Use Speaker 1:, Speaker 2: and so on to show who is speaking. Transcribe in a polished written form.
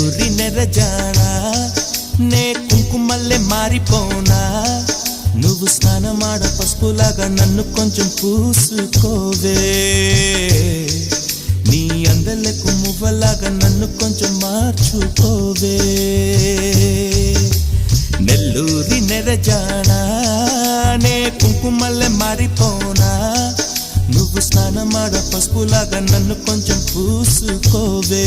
Speaker 1: నెల్లూరి నెరజానా నే కుంకుమల్లే మారిపోనా నువ్వు స్నానమాడ పసుపులాగా నన్ను కొంచెం పూసుకోవే నీ అందలకు మువ్వలాగా నన్ను కొంచెం మార్చుకోవే నెల్లూరి నెరజానా నే కుంకుమల్లే మారిపోనా నువ్వు స్నానమాడ పసుపులాగా నన్ను కొంచెం పూసుకోవే